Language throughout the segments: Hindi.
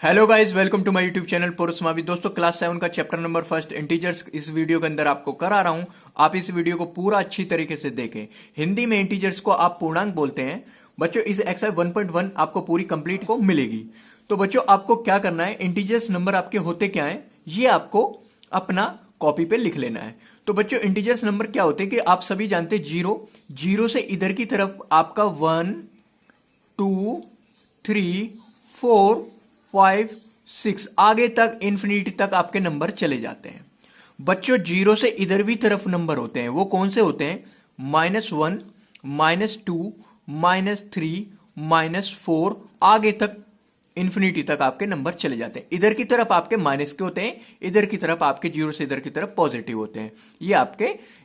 Hello guys, welcome to my YouTube channel पोरसमावी। दोस्तों, क्लास 7 का चैप्टर नंबर फर्स्ट इंटीजर्स इस वीडियो के अंदर आपको करा रहा हूं। आप इस वीडियो को पूरा अच्छी तरीके से देखें। हिंदी में इंटीजर्स को आप पूर्णांक बोलते हैं। बच्चों, इस एक्सरसाइज 1.1 आपको पूरी कंप्लीट को मिलेगी। तो बच्चों, आपको क्या करना है, इंटीजर्स नंबर आपके होते क्या है ये आपको अपना कॉपी पे लिख लेना है। तो बच्चों, इंटीजर्स नंबर क्या होते हैं कि आप सभी जानते हैं, जीरो से इधर की तरफ आपका 1 2 3 4 5 6 आगे तक इंफिनिटी तक आपके नंबर चले जाते हैं। बच्चों, जीरो से इधर भी तरफ नंबर होते हैं, वो कौन से होते हैं? -1 -2 -3 -4 आगे तक इंफिनिटी तक आपके नंबर चले जाते हैं। इधर की तरफ आपके माइनस के होते हैं, इधर की तरफ आपके जीरो से इधर की तरफ पॉजिटिव होते हैं।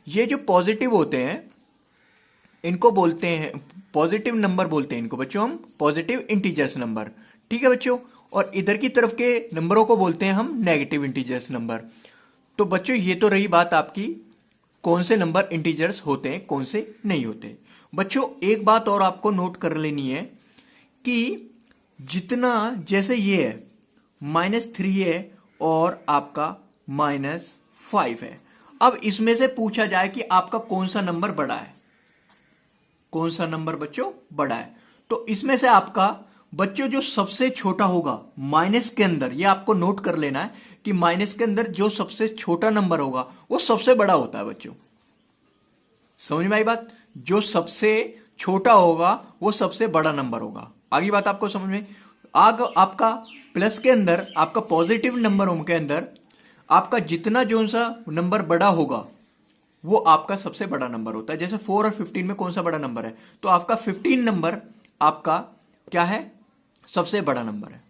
ये जो पॉजिटिव होते हैं इनको बोलते हैं पॉजिटिव नंबर बोलते हैं इनको बच्चों हम पॉजिटिव इंटीजर्स नंबर। ठीक है बच्चों, और इधर की तरफ के नंबरों को बोलते हैं हम नेगेटिव इंटीजर्स नंबर। तो बच्चों, ये तो रही बात आपकी कौन से नंबर इंटीजर्स होते हैं कौन से नहीं होते। बच्चों, एक बात और आपको नोट कर लेनी है कि जितना जैसे ये है -3 है और आपका -5 है। अब इसमें से पूछा जाए कि आपका कौन सा नंबर बड़ा है, कौन सा नंबर बच्चों बड़ा है, तो इसमें से आपका बच्चों जो सबसे छोटा होगा माइनस के अंदर, ये आपको नोट कर लेना है कि माइनस के अंदर जो सबसे छोटा नंबर होगा वो सबसे बड़ा होता है। बच्चों, समझ में आई बात? जो सबसे छोटा होगा वो सबसे बड़ा नंबर होगा। आगे बात आपको समझ में आपका प्लस के अंदर, आपका पॉजिटिव नंबरों के अंदर आपका जितना जो सा नंबर बड़ा होगा वो आपका सबसे बड़ा नंबर होता है। जैसे 4 और 15 में कौन सा बड़ा नंबर है, तो आपका 15 नंबर आपका क्या है, सबसे बड़ा नंबर है।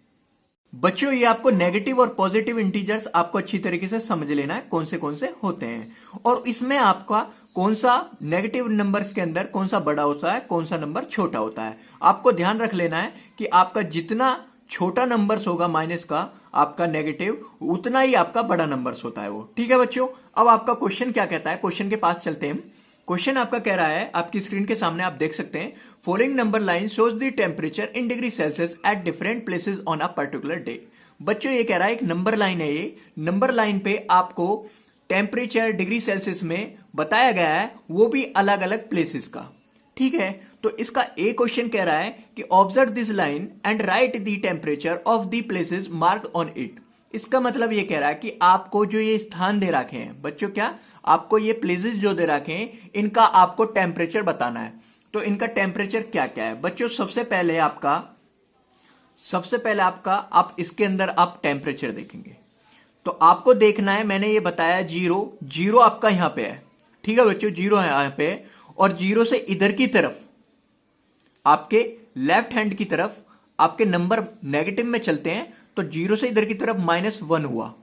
बच्चों, ये आपको नेगेटिव और पॉजिटिव इंटीजर्स आपको अच्छी तरीके से समझ लेना है कौन से होते हैं, और इसमें आपका कौन सा नेगेटिव नंबर्स के अंदर कौन सा बड़ा होता है, कौन सा नंबर छोटा होता है। आपको ध्यान रख लेना है कि आपका जितना छोटा नंबर्स होगा माइनस का, आपका नेगेटिव, उतना ही आपका बड़ा नंबर्स होता है वो। ठीक है बच्चों, अब आपका क्वेश्चन क्या कहता है, क्वेश्चन के पास चलते हैं। क्वेश्चन आपका कह रहा है, आपकी स्क्रीन के सामने आप देख सकते हैं, following number line shows the temperature in degree Celsius at different places on a particular day. बच्चों, ये कह रहा है एक नंबर लाइन है, ये नंबर लाइन पे आपको टेम्परेचर डिग्री सेल्सियस में बताया गया है, वो भी अलग अलग प्लेसेस का। ठीक है, तो इसका एक क्वेश्चन कह रहा है कि observe this line and right the temperature of the places marked on it. इसका मतलब ये कह रहा है कि आपको जो ये स्थान दे रखे हैं बच्चों, क्या आपको ये प्लेसेस जो दे रखे हैं इनका आपको टेम्परेचर बताना है। तो इनका टेम्परेचर क्या क्या है बच्चों? सबसे पहले आपका आप इसके अंदर आप टेम्परेचर देखेंगे तो आपको देखना है, मैंने ये बताया जीरो आपका यहां पे है। ठीक है बच्चों, जीरो है यहां पे, और जीरो से इधर की तरफ आपके लेफ्ट हैंड की तरफ आपके नंबर नेगेटिव में चलते हैं, तो जीरो से इधर की तरफ -1 हुआ,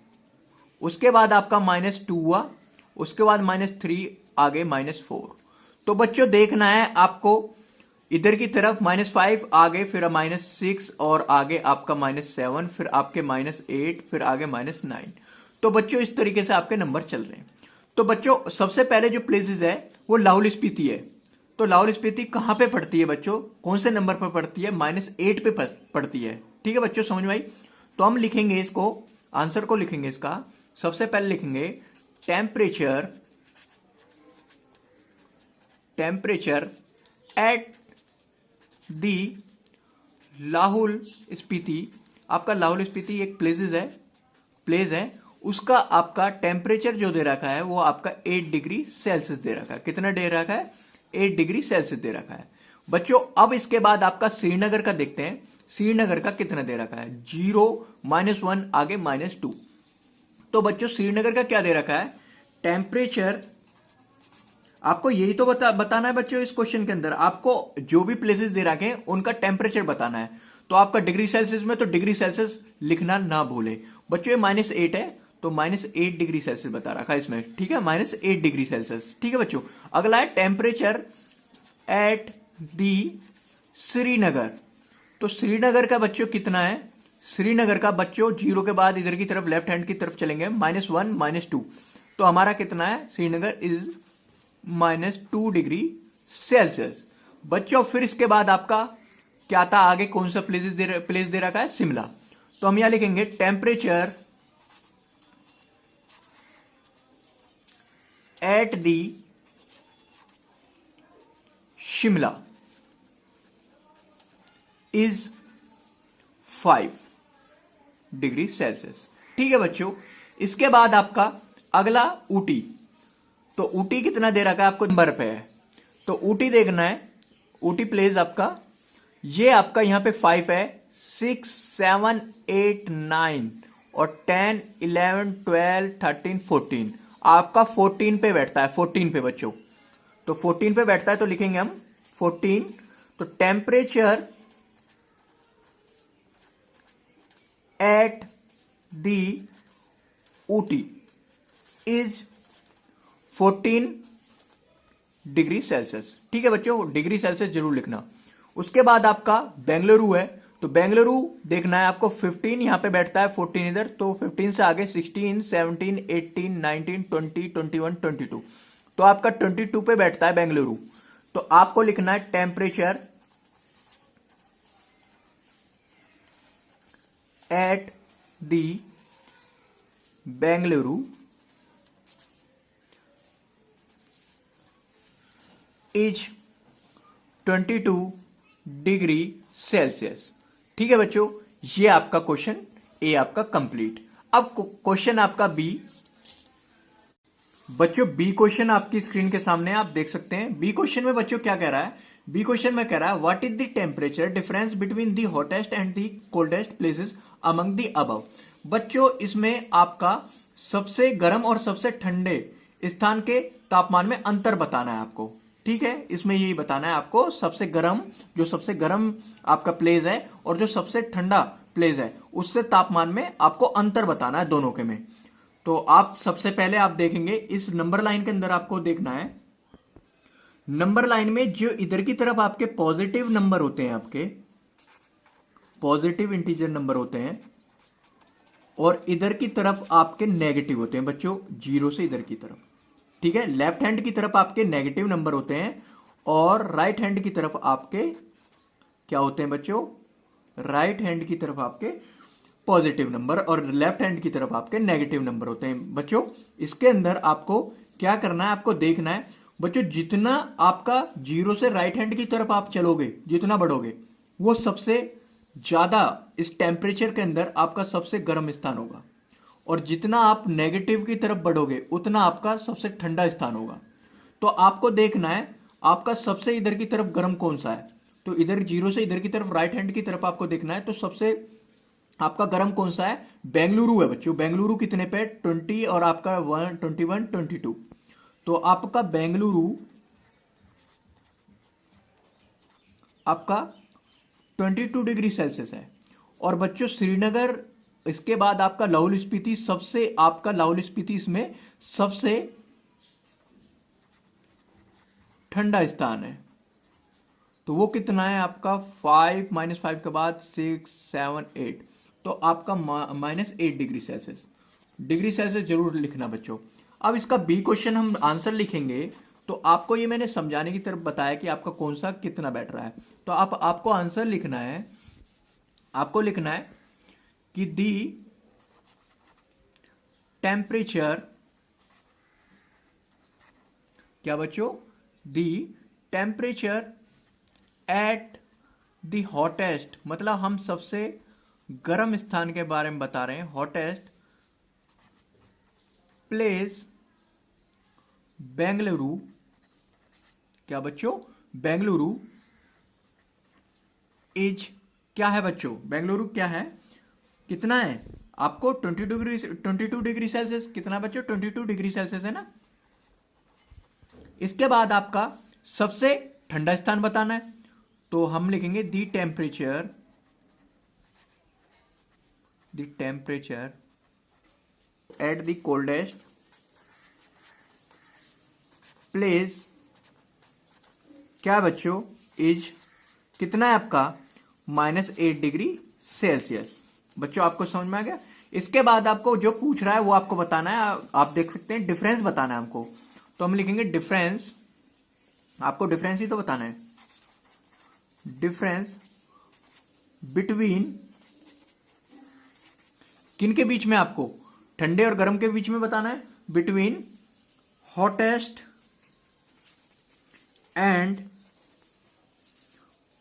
उसके बाद आपका -2 हुआ, उसके बाद -3, आगे -4। तो बच्चों देखना है आपको इधर की तरफ -5 आगे, फिर -6 और आगे आपका -7, फिर आपके -8, फिर आगे -9। तो बच्चों इस तरीके से आपके नंबर चल रहे हैं। तो बच्चों सबसे पहले जो प्लेसेस है वो लाहौल स्पीति है। तो लाहौल स्पीति कहां पे पड़ती है बच्चों, कौन से नंबर पर पड़ती है? -8 पे पड़ती है। ठीक है बच्चों, समझ में आई? तो हम लिखेंगे इसको, आंसर को लिखेंगे इसका। सबसे पहले लिखेंगे temperature at the Lahaul Spiti. आपका लाहौल स्पीति एक प्लेस है, उसका आपका टेम्परेचर जो दे रखा है वो आपका 8 डिग्री सेल्सियस दे रखा है। कितना दे रखा है? 8 डिग्री सेल्सियस दे रखा है बच्चों। अब इसके बाद आपका श्रीनगर का देखते हैं, श्रीनगर का कितना दे रखा है? 0 -1 आगे -2। तो बच्चों श्रीनगर का क्या दे रखा है? टेम्परेचर आपको यही तो बताना है बच्चों। इस क्वेश्चन के अंदर आपको जो भी प्लेसेस दे रखे हैं उनका टेम्परेचर बताना है। तो आपका डिग्री सेल्सियस में, तो डिग्री सेल्सियस लिखना ना भूले बच्चों। ये -8 है तो -8 डिग्री सेल्सियस बता रखा है इसमें। ठीक है, -8 डिग्री सेल्सियस। ठीक है बच्चों, अगला है टेम्परेचर एट दी श्रीनगर। तो श्रीनगर का बच्चों कितना है? श्रीनगर का बच्चों जीरो के बाद इधर की तरफ लेफ्ट हैंड की तरफ चलेंगे, -1 -2। तो हमारा कितना है? श्रीनगर इज -2 डिग्री सेल्सियस बच्चों। फिर इसके बाद आपका क्या था आगे, कौन सा प्लेस दे रखा है? शिमला। तो हम यहां लिखेंगे temperature at the Shimla is 5 degree Celsius. ठीक है बच्चों, इसके बाद आपका अगला ऊटी। तो ऊटी कितना दे रखा है आपको, नंबर पे है, तो ऊटी देखना है। ऊटी प्लेस आपका, ये आपका यहां पे 5 है, 6 7 8 9 और 10 11 12 13 14, आपका 14 पे बैठता है, 14 पे बच्चों। तो 14 पे बैठता है तो लिखेंगे हम 14। तो temperature at the Ooty is 14 degree Celsius. ठीक है बच्चों, डिग्री सेल्सियस जरूर लिखना। उसके बाद आपका बेंगलुरु है, तो बेंगलुरु देखना है आपको, 15 यहां पे बैठता है, 14 इधर, तो 15 से आगे 16 17 18 19 20 21 22, तो आपका 22 पे बैठता है बेंगलुरु। तो आपको लिखना है temperature at the Bengaluru is 22 degree Celsius. ठीक है बच्चों, ये आपका क्वेश्चन ए आपका कंप्लीट। अब क्वेश्चन आपका बी। बच्चों बी क्वेश्चन आपकी स्क्रीन के सामने आप देख सकते हैं। बी क्वेश्चन में बच्चों क्या कह रहा है, बी क्वेश्चन में कह रहा है what is the temperature difference between the hottest and the coldest places among the above. बच्चों इसमें आपका सबसे गर्म और सबसे ठंडे स्थान के तापमान में अंतर बताना है आपको। ठीक है, इसमें यही बताना है आपको, सबसे गर्म, जो सबसे गर्म आपका प्लेस है और जो सबसे ठंडा प्लेस है, उससे तापमान में आपको अंतर बताना है दोनों के में। तो आप सबसे पहले आप देखेंगे इस नंबर लाइन के अंदर आपको देखना है, नंबर लाइन में जो इधर की तरफ आपके पॉजिटिव नंबर होते हैं, आपके पॉजिटिव इंटीजर नंबर होते हैं, और इधर की तरफ आपके नेगेटिव होते हैं बच्चों, 0 से इधर की तरफ। ठीक है, लेफ्ट हैंड की तरफ आपके नेगेटिव नंबर होते हैं और राइट हैंड की तरफ आपके क्या होते हैं बच्चों, राइट हैंड की तरफ आपके पॉजिटिव नंबर और लेफ्ट हैंड की तरफ आपके नेगेटिव नंबर होते हैं बच्चों। इसके अंदर आपको क्या करना है, आपको देखना है बच्चों, जितना आपका 0 से राइट हैंड की तरफ आप चलोगे, जितना बढ़ोगे, वो सबसे ज्यादा इस टेम्परेचर के अंदर आपका सबसे गर्म स्थान होगा, और जितना आप नेगेटिव की तरफ बढ़ोगे उतना आपका सबसे ठंडा स्थान होगा। तो आपको देखना है आपका सबसे इधर की तरफ गर्म कौन सा है, तो इधर 0 से इधर की तरफ राइट हैंड की तरफ आपको देखना है, तो सबसे आपका गर्म कौन सा है, बेंगलुरु है बच्चों। बेंगलुरु कितने पे, 20 और आपका 21 22, तो आपका बेंगलुरु आपका 22 डिग्री सेल्सियस है। और बच्चों श्रीनगर, इसके बाद आपका लाहौल स्पीति, सबसे आपका लाहौल स्पीति इसमें सबसे ठंडा स्थान है, तो वो कितना है आपका 5 -5 के बाद 6 7 8, तो आपका -8 डिग्री सेल्सियस। डिग्री सेल्सियस जरूर लिखना बच्चों। अब इसका बी क्वेश्चन हम आंसर लिखेंगे, तो आपको ये मैंने समझाने की तरफ बताया कि आपका कौन सा कितना बैठ रहा है। तो आपको आंसर लिखना है, आपको लिखना है कि दी टेम्परेचर, क्या बच्चों, दी टेम्परेचर एट द हॉटेस्ट, मतलब हम सबसे गर्म स्थान के बारे में बता रहे हैं, हॉटेस्ट प्लेस बेंगलुरु, क्या बच्चों, बेंगलुरु इज, क्या है बच्चों, बेंगलुरु क्या है, कितना है आपको 22 डिग्री सेल्सियस, कितना बच्चों 22 डिग्री सेल्सियस है ना। इसके बाद आपका सबसे ठंडा स्थान बताना है, तो हम लिखेंगे दी temperature at the coldest place, क्या बच्चों, इज, कितना है आपका -8 डिग्री सेल्सियस। बच्चों आपको समझ में आ गया। इसके बाद आपको जो पूछ रहा है वो आपको बताना है, आप देख सकते हैं डिफरेंस बताना है हमको, तो हम लिखेंगे डिफरेंस, आपको डिफरेंस ही तो बताना है, डिफरेंस बिटवीन किन के बीच में? आपको ठंडे और गर्म के बीच में बताना है, between hottest and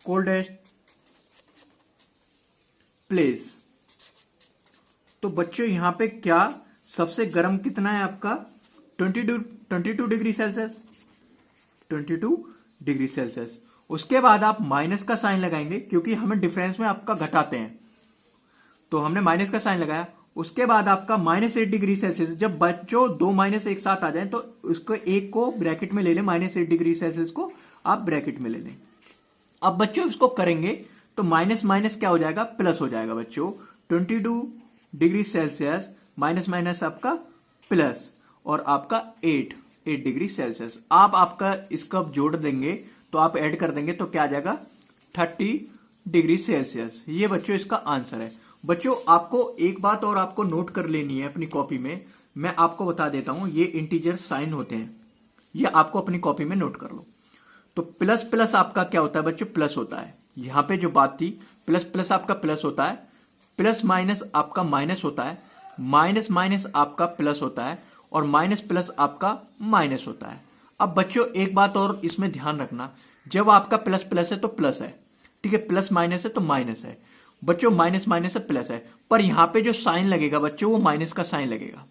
coldest place. तो बच्चों यहां पे क्या सबसे गर्म कितना है आपका? 22 डिग्री सेल्सियस, 22 डिग्री सेल्सियस। उसके बाद आप माइनस का साइन लगाएंगे क्योंकि हमें डिफरेंस में आपका घटाते हैं, तो हमने माइनस का साइन लगाया। उसके बाद आपका -8 डिग्री सेल्सियस। जब बच्चों दो माइनस एक साथ आ जाए तो उसको एक को ब्रैकेट में ले लें, -8 डिग्री सेल्सियस को आप ब्रैकेट में ले लें। अब बच्चों इसको करेंगे तो माइनस माइनस क्या हो जाएगा? प्लस हो जाएगा बच्चों। 22 डिग्री सेल्सियस माइनस माइनस आपका प्लस, और आपका 8 डिग्री सेल्सियस। आप आपका इसका जोड़ देंगे तो आप ऐड कर देंगे तो क्या आ जाएगा? 30 डिग्री सेल्सियस। ये बच्चों इसका आंसर है। बच्चों आपको एक बात और आपको नोट कर लेनी है अपनी कॉपी में, मैं आपको बता देता हूं, ये इंटीजर साइन होते हैं, ये आपको अपनी कॉपी में नोट कर लो। तो प्लस प्लस आपका क्या होता है बच्चों? प्लस होता है। यहां पे जो बात थी, प्लस प्लस आपका प्लस होता है, प्लस माइनस आपका माइनस होता है, माइनस माइनस आपका प्लस होता है, और माइनस प्लस आपका माइनस होता है। अब बच्चों एक बात और इसमें ध्यान रखना, जब आपका प्लस प्लस है तो प्लस है, ठीक है, प्लस माइनस है तो माइनस है बच्चों, माइनस माइनस है प्लस है, पर यहां पे जो साइन लगेगा बच्चों वो माइनस का साइन लगेगा।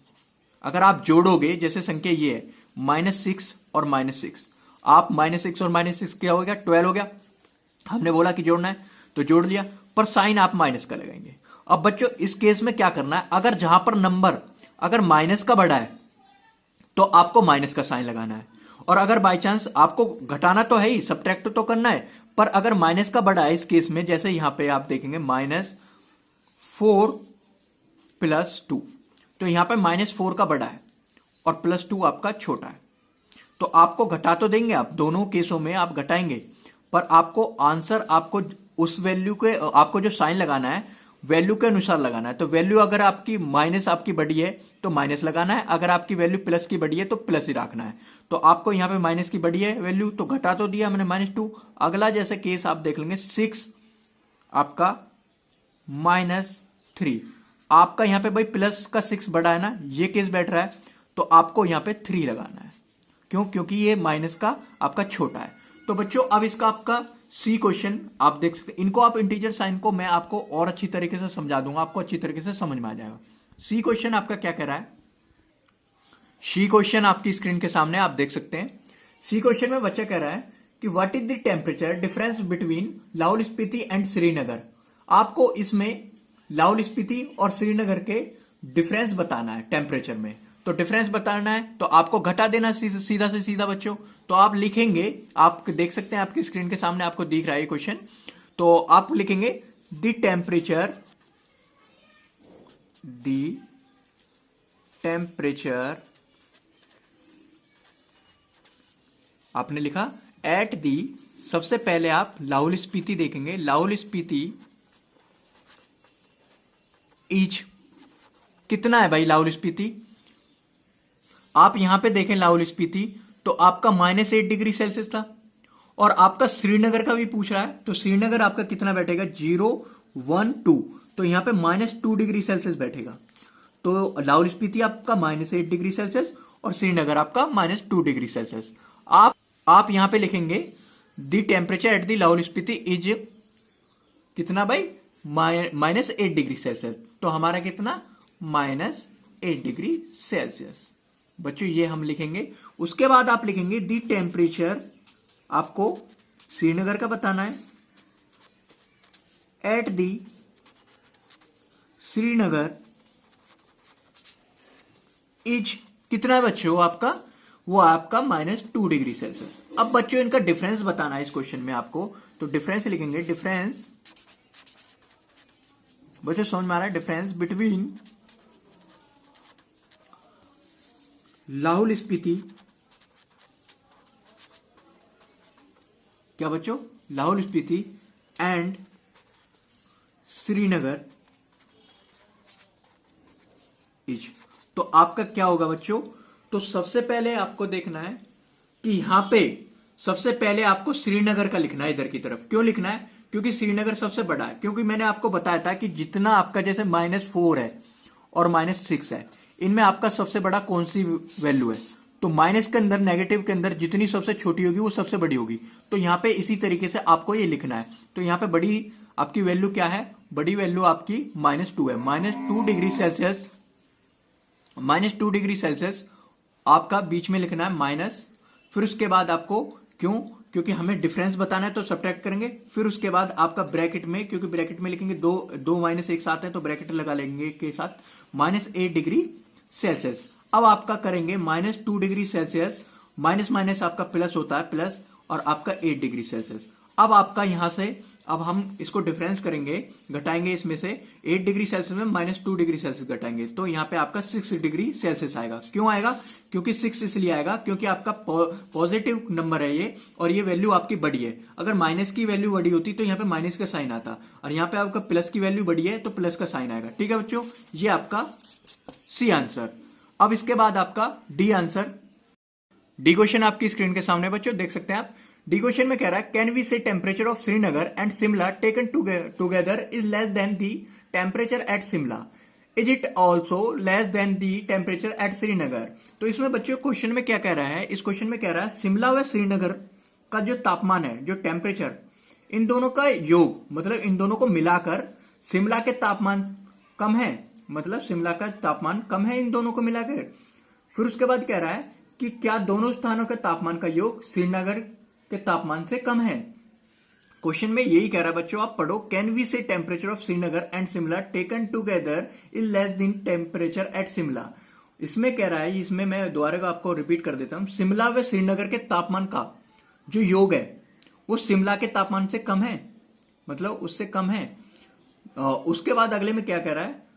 अगर आप जोड़ोगे, जैसे संख्या ये है -6 और -6, आप -6 और -6 क्या हो गया? 12 हो गया। हमने बोला कि जोड़ना है तो जोड़ लिया, पर साइन आप माइनस का लगाएंगे। अब बच्चों इस केस में क्या करना है? अगर जहां पर नंबर अगर माइनस का बड़ा है तो आपको माइनस का साइन लगाना है, और अगर बाई चांस आपको घटाना तो है ही, सब्ट्रैक्ट तो करना है, पर अगर माइनस का बड़ा है, इस केस में जैसे यहां पे आप देखेंगे -4 + 2, तो यहां पे -4 का बड़ा है और +2 आपका छोटा है, तो आपको घटा तो देंगे, आप दोनों केसों में आप घटाएंगे, पर आपको आंसर आपको उस वैल्यू के, आपको जो साइन लगाना है वैल्यू के अनुसार लगाना है। तो वैल्यू अगर आपकी माइनस आपकी बड़ी है तो माइनस लगाना है, अगर आपकी वैल्यू प्लस की बड़ी है तो प्लस ही रखना है। तो आपको यहां पे माइनस की बड़ी है वैल्यू तो घटा तो दिया मैंने -2। अगला जैसे केस आप देख लेंगे 6 आपका -3, आपका यहां पे भाई प्लस का 6 बड़ा है ना, ये केस बैठ रहा है, तो आपको यहां पे 3 लगाना है। क्यों? क्योंकि ये माइनस का आपका छोटा है। तो बच्चों अब इसका आपका सी क्वेश्चन आप देख सकते, इनको आप इंटीजर साइन को मैं आपको और अच्छी तरीके से समझा दूंगा, आपको अच्छी तरीके से समझ में आ जाएगा। सी क्वेश्चन आपका क्या कह रहा है? सी क्वेश्चन आपकी स्क्रीन के सामने आप देख सकते हैं। सी क्वेश्चन में बच्चा कह रहा है कि what is the temperature difference between Lahaul Spiti and Srinagar. आपको इसमें लाहौल स्पीति और श्रीनगर के डिफरेंस बताना है टेम्परेचर में। तो डिफरेंस बताना है तो आपको घटा देना सीधा से सीधा बच्चों। तो आप लिखेंगे, आप देख सकते हैं आपकी स्क्रीन के सामने आपको दिख रहा है क्वेश्चन, तो आप लिखेंगे द टेम्परेचर आपने लिखा एट दी, सबसे पहले आप लाहौल स्पीति देखेंगे, लाहौल स्पीति इज कितना है भाई लाहौल स्पीति? आप यहां पे देखें लाहौल स्पीति तो आपका -8 डिग्री सेल्सियस था, और आपका श्रीनगर का भी पूछ रहा है, तो श्रीनगर आपका कितना बैठेगा? 012, तो यहां पे -2 डिग्री सेल्सियस बैठेगा। तो लाहौल स्पीति आपका -8 डिग्री सेल्सियस और श्रीनगर आपका -2 डिग्री सेल्सियस। आप यहां पे लिखेंगे the temperature at the Lahaul Spiti is कितना भाई? -8 डिग्री सेल्सियस। तो हमारा कितना? -8 डिग्री सेल्सियस। बच्चों ये हम लिखेंगे। उसके बाद आप लिखेंगे दी टेम्परेचर, आपको श्रीनगर का बताना है, एट दी श्रीनगर इज कितना है बच्चों आपका? वो आपका -2 डिग्री सेल्सियस। अब बच्चों इनका डिफरेंस बताना है इस क्वेश्चन में आपको, तो डिफरेंस लिखेंगे, डिफरेंस बच्चों समझ में आ रहा है? डिफरेंस बिटवीन लाहौल स्पीति, क्या बच्चों? Lahaul Spiti and Srinagar is. तो आपका क्या होगा बच्चों? तो सबसे पहले आपको देखना है कि यहां पे सबसे पहले आपको श्रीनगर का लिखना है इधर की तरफ। क्यों लिखना है? क्योंकि श्रीनगर सबसे बड़ा है, क्योंकि मैंने आपको बताया था कि जितना आपका जैसे -4 है और -6 है। इनमें आपका सबसे बड़ा कौन सी वैल्यू है? तो माइनस के अंदर, नेगेटिव के अंदर जितनी सबसे छोटी होगी वो सबसे बड़ी होगी। तो यहाँ पे इसी तरीके से आपको ये लिखना है। तो यहाँ पे बड़ी आपकी वैल्यू क्या है? बड़ी वैल्यू आपकी -2 है। -2 डिग्री सेल्सियस आपका बीच में लिखना है माइनस, फिर उसके बाद आपको, क्योंकि हमें डिफरेंस बताना है तो सब्ट्रैक्ट करेंगे, फिर उसके बाद आपका ब्रैकेट में, क्योंकि ब्रैकेट में लिखेंगे दो माइनस एक साथ है तो ब्रैकेट लगा लेंगे के साथ, -8 डिग्री सेल्सियस। अब आपका करेंगे -2 डिग्री सेल्सियस, माइनस माइनस आपका प्लस होता है, प्लस, और आपका 8 डिग्री सेल्सियस। अब आपका यहां से, अब हम इसको डिफरेंस करेंगे, घटाएंगे इसमें से 8 डिग्री सेल्सियस में -2 डिग्री सेल्सियस घटाएंगे, तो यहाँ पे आपका 6 डिग्री सेल्सियस आएगा। क्यों आएगा? क्योंकि 6 इसलिए आएगा क्योंकि आपका पॉजिटिव नंबर है ये, और ये वैल्यू आपकी बड़ी है। अगर माइनस की वैल्यू बड़ी होती तो यहाँ पे माइनस का साइन आता, और यहाँ पे आपका प्लस की वैल्यू बड़ी है तो प्लस का साइन आएगा। ठीक है बच्चों, ये आपका सी आंसर। अब इसके बाद आपका डी आंसर। डी क्वेश्चन आपकी स्क्रीन के सामने बच्चों देख सकते हैं आप। डी क्वेश्चन में कह रहा है, कैन वी से temperature of Srinagar and Shimla taken together is less than the temperature at Shimla, is it also less than the temperature at Srinagar. तो इसमें बच्चों क्वेश्चन में क्या कह रहा है? इस क्वेश्चन में कह रहा है शिमला व श्रीनगर का जो तापमान है, जो टेम्परेचर, इन दोनों का योग, मतलब इन दोनों को मिलाकर शिमला के तापमान कम है, मतलब शिमला का तापमान कम है इन दोनों को मिलाकर। फिर उसके बाद कह रहा है कि क्या दोनों स्थानों के तापमान का योग श्रीनगर के तापमान से कम है। क्वेश्चन में यही कह रहा है बच्चों, आप पढ़ो, कैन वी से temperature of Srinagar and Shimla taken together is less than temperature at Shimla. इसमें कह रहा है, इसमें मैं दोबारा आपको रिपीट कर देता हूं, शिमला व श्रीनगर के तापमान का जो योग है वो शिमला के तापमान से कम है, मतलब उससे कम है। उसके बाद अगले में क्या कह रहा है,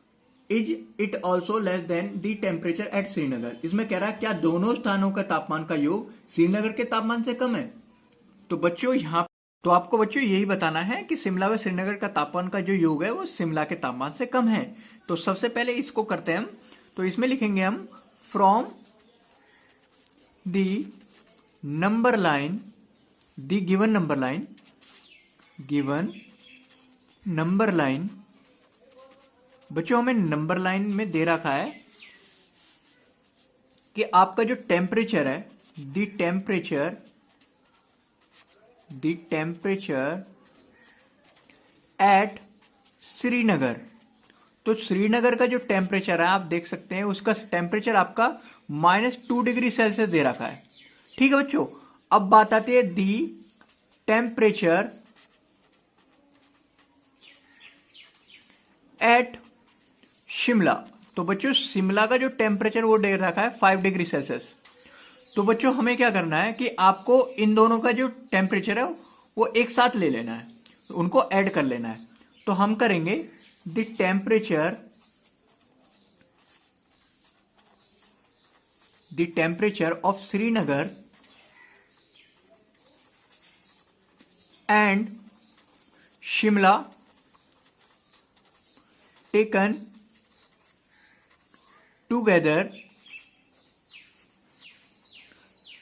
is it also less than the temperature at Srinagar. इसमें कह रहा है क्या दोनों स्थानों का तापमान का योग श्रीनगर के तापमान से कम है। तो बच्चों यहां, तो आपको बच्चों यही बताना है कि शिमला व श्रीनगर का तापमान का जो योग है वो शिमला के तापमान से कम है। तो सबसे पहले इसको करते हैं हम। तो इसमें लिखेंगे हम, from the number line, the given number line, बच्चों हमें नंबर लाइन में दे रखा है कि आपका जो टेम्परेचर है, द टेम्परेचर एट श्रीनगर। तो श्रीनगर का जो टेम्परेचर है आप देख सकते हैं, उसका टेम्परेचर आपका -2 डिग्री सेल्सियस दे रखा है। ठीक है बच्चों, अब बात आती है दी टेम्परेचर एट शिमला। तो बच्चों शिमला का जो टेम्परेचर वो दे रखा है 5 डिग्री सेल्सियस। तो बच्चों हमें क्या करना है कि आपको इन दोनों का जो टेम्परेचर है वो एक साथ ले लेना है, उनको ऐड कर लेना है। तो हम करेंगे the temperature of Srinagar and Shimla taken together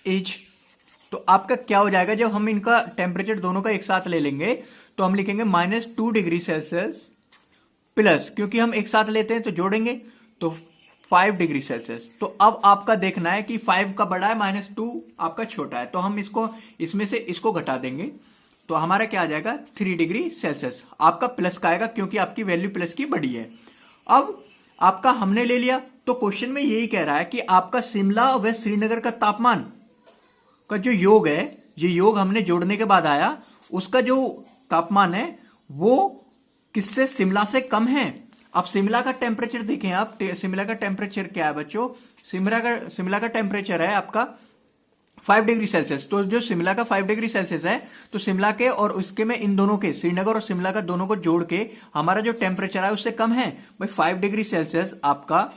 is. तो आपका क्या हो जाएगा, जब हम इनका टेम्परेचर दोनों का एक साथ ले लेंगे तो हम लिखेंगे -2 डिग्री सेल्सियस प्लस, क्योंकि हम एक साथ लेते हैं तो जोड़ेंगे, तो 5 डिग्री सेल्सियस। तो अब आपका देखना है कि 5 का बड़ा है, -2 आपका छोटा है, तो हम इसको, इसमें से इसको घटा देंगे, तो हमारा क्या आ जाएगा 3 डिग्री सेल्सियस। आपका प्लस का आएगा क्योंकि आपकी वैल्यू प्लस की बड़ी है। अब आपका हमने ले लिया, तो क्वेश्चन में यही कह रहा है कि आपका शिमला व श्रीनगर का तापमान का जो योग है, ये योग हमने जोड़ने के बाद आया, उसका जो तापमान है वो किससे, शिमला से कम है। अब शिमला का टेम्परेचर देखें आप, शिमला का टेम्परेचर क्या है बच्चों, शिमला का टेम्परेचर है आपका 5 डिग्री सेल्सियस। तो जो शिमला का 5 डिग्री सेल्सियस है, तो शिमला के और उसके में इन दोनों के, श्रीनगर और शिमला का दोनों को जोड़ के हमारा जो टेम्परेचर है उससे कम है भाई। 5 डिग्री सेल्सियस आपका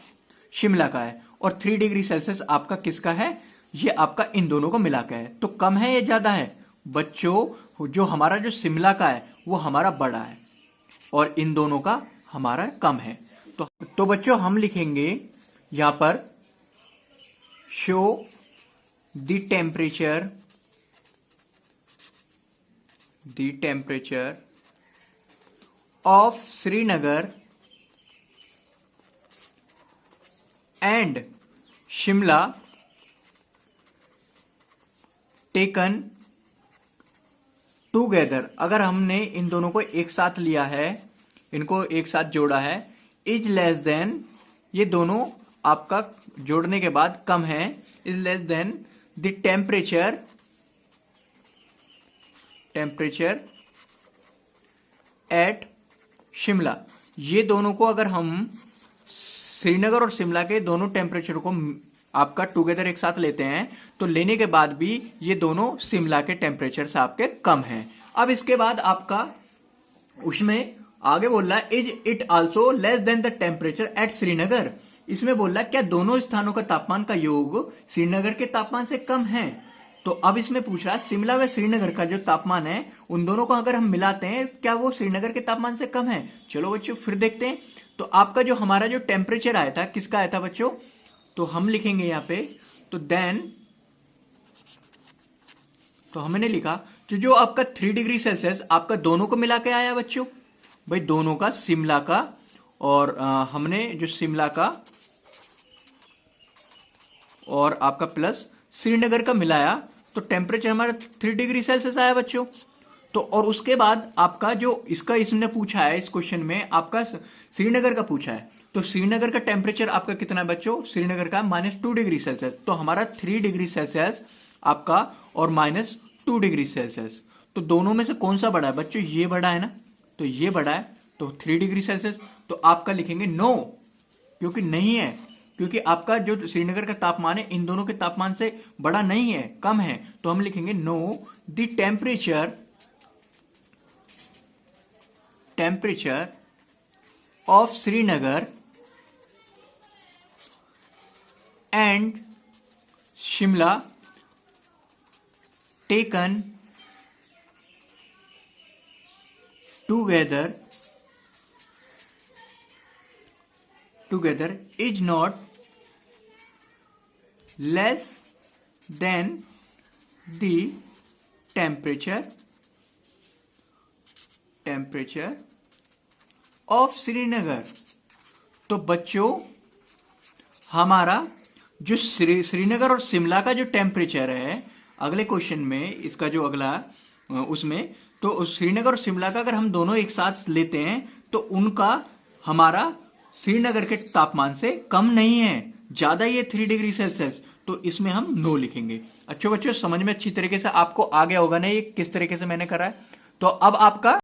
शिमला का है और 3 डिग्री सेल्सियस आपका किसका है, ये आपका इन दोनों को मिला के है। तो कम है या ज्यादा है बच्चों, जो हमारा जो शिमला का है वो हमारा बड़ा है और इन दोनों का हमारा कम है। तो बच्चों हम लिखेंगे यहां पर, show the temperature of Srinagar and Shimla taken together, अगर हमने इन दोनों को एक साथ लिया है, इनको एक साथ जोड़ा है, इज लेस देन, ये दोनों आपका जोड़ने के बाद कम है, is less than the temperature at Shimla. ये दोनों को अगर हम श्रीनगर और शिमला के दोनों टेम्परेचर को आपका टुगेदर एक साथ लेते हैं तो लेने के बाद भी ये दोनों शिमला के टेम्परेचर से आपके कम हैं। अब इसके बाद आपका उसमें आगे बोल रहा है is it also less than the temperature at Srinagar. इसमें बोल रहा है क्या दोनों स्थानों का तापमान का योग श्रीनगर के तापमान से कम है। तो अब इसमें पूछ रहा है शिमला व श्रीनगर का जो तापमान है उन दोनों को अगर हम मिलाते हैं क्या वो श्रीनगर के तापमान से कम है। चलो बच्चों फिर देखते हैं। तो आपका जो हमारा जो टेम्परेचर आया था किसका आया था बच्चों, तो हम लिखेंगे यहां पे, तो देन, तो हमने लिखा जो आपका 3 डिग्री सेल्सियस आपका दोनों को मिला के आया बच्चों, भाई दोनों का, शिमला का और हमने जो शिमला का और आपका प्लस श्रीनगर का मिलाया तो टेम्परेचर हमारा 3 डिग्री सेल्सियस आया बच्चों। तो और उसके बाद आपका जो इसका इसने पूछा है इस क्वेश्चन में आपका श्रीनगर का पूछा है, तो श्रीनगर का टेम्परेचर आपका कितना है बच्चों, श्रीनगर का -2 डिग्री सेल्सियस। तो हमारा 3 डिग्री सेल्सियस आपका और -2 डिग्री सेल्सियस, तो दोनों में से कौन सा बड़ा है बच्चों, ये बड़ा है ना, तो ये बड़ा है, तो 3 डिग्री सेल्सियस। तो आपका लिखेंगे नो, क्योंकि नहीं है, क्योंकि आपका जो श्रीनगर का तापमान है इन दोनों के तापमान से बड़ा नहीं है, कम है। तो हम लिखेंगे know the temperature of Srinagar and Shimla taken together is not less than the temperature of Srinagar. तो बच्चों हमारा जो श्रीनगर और शिमला का जो टेम्परेचर है अगले क्वेश्चन में, इसका जो अगला उसमें, तो श्रीनगर और शिमला का अगर हम दोनों एक साथ लेते हैं तो उनका हमारा श्रीनगर के तापमान से कम नहीं है, ज्यादा ये 3 डिग्री सेल्सियस। तो इसमें हम नो लिखेंगे। अच्छे बच्चों समझ में अच्छी तरीके से आपको आ गया होगा ना ये किस तरीके से मैंने करा है। तो अब आपका